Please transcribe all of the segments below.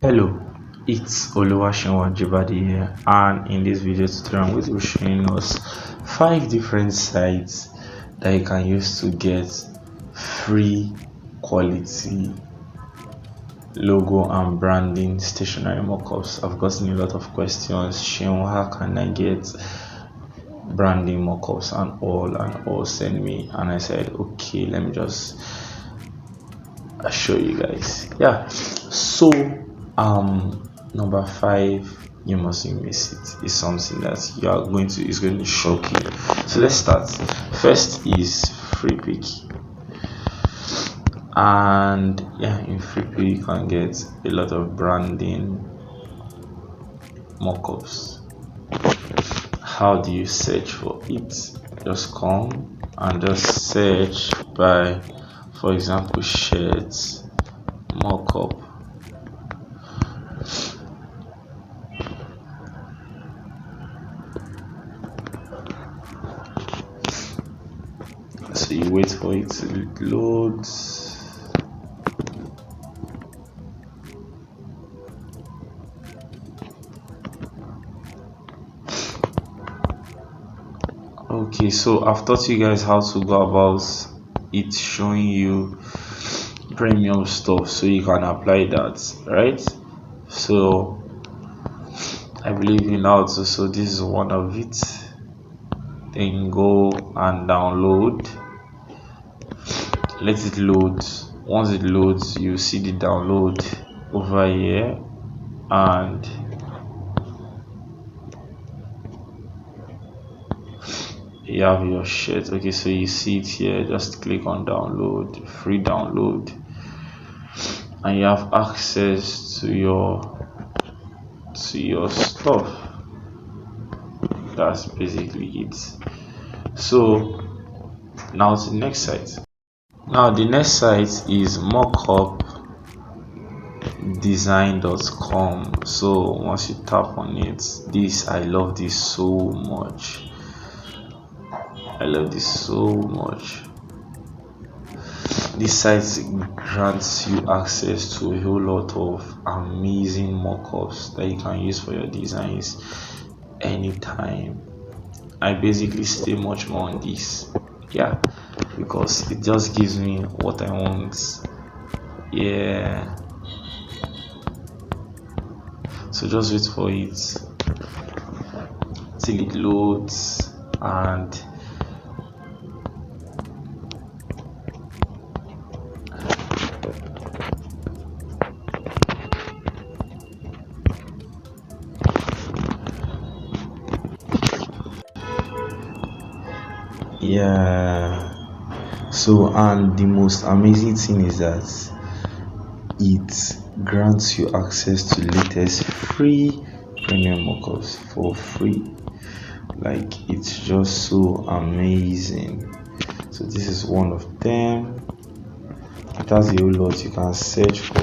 Hello, it's Oluwashinwajibadi here, and in this video tutorial I'm going to be showing us 5 different sites that you can use to get free quality logo and branding stationery mockups. I've gotten a lot of questions, Sean, how can I get branding mockups and all send me, and I said okay, let me just show you guys. So number 5, you mustn't miss it. It's something that you are going to is going to shock you. So let's start. First is FreePic, and in FreePic you can get a lot of branding mockups. How do you search for it? Just come and just search by, for example, shirts mockup. So you wait for it to load. Okay, so I've taught you guys how to go about it, showing you premium stuff so you can apply that, right? So I believe you know how to. So this is one of it. Then go and download. Let it load. Once it loads, you see the download over here, and you have your shirt. Okay, so you see it here. Just click on download, free download, and you have access to your stuff. That's basically it. So now to the next site. Now the next site is mockupdesign.com. So once you tap on it, I love this so much. This site grants you access to a whole lot of amazing mockups that you can use for your designs anytime. I basically stay much more on this, because it just gives me what I want. So just wait for it till it loads, and so, and the most amazing thing is that it grants you access to latest free premium mockups for free. Like, it's just so amazing. So this is one of them. It has a whole lot. You can search for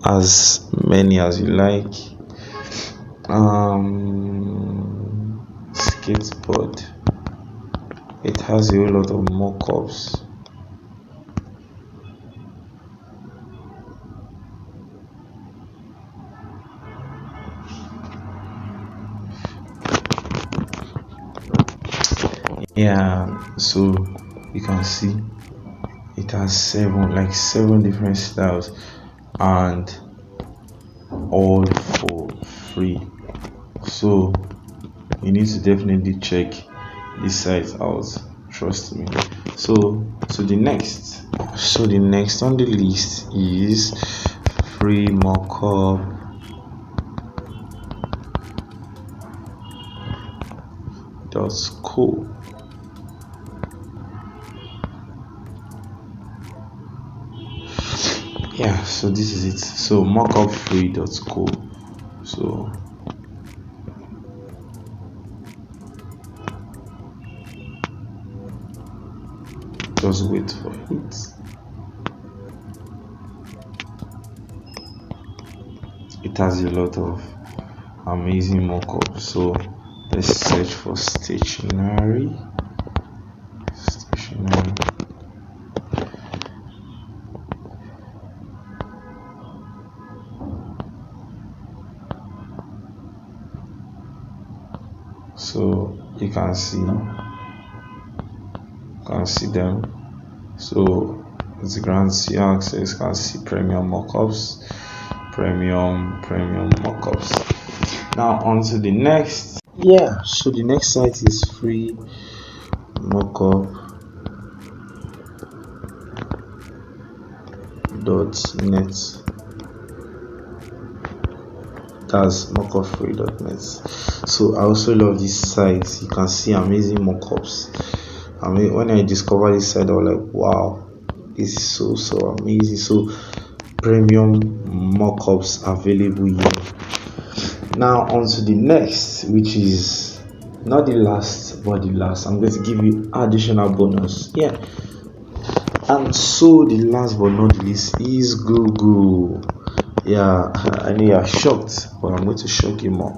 as many as you like. Skateboard. It has a whole lot of mockups. So you can see it has 7 different styles, and all for free. So you need to definitely check this site out, trust me. So the next on the list is free mockup.co. So this is it. So mockupfree.co. So just wait for it. It has a lot of amazing mockups. So let's search for stationery. So you can see them. So it grants you access. You can see premium mockups, premium mockups. Now on to the next. Yeah, so the next site is free mockup.net. That's mockupfree.net. So I also love this site. You can see amazing mockups. I mean, when I discovered this site, I was like, wow, this is so amazing. So premium mockups available here. Now on to the next, which is not the last but the last. I'm going to give you additional bonus. Yeah. And so the last but not the least is Google. Yeah, I know you are shocked, but I'm going to shock you more.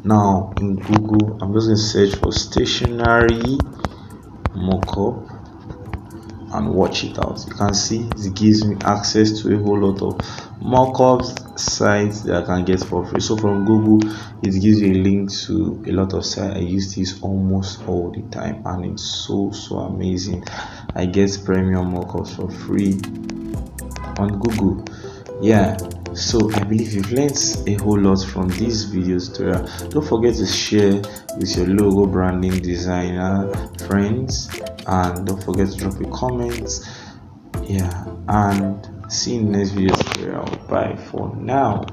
Now in Google, I'm just going to search for stationery mockup and watch it out. You can see it gives me access to a whole lot of mockups sites that I can get for free. So from Google, it gives you a link to a lot of sites. I use this almost all the time, and it's so amazing. I get premium mockups for free on Google. Yeah, so I believe you've learned a whole lot from this video tutorial. Don't forget to share with your logo branding designer friends, and don't forget to drop a comment. Yeah, and see you in the next video tutorial. Bye for now.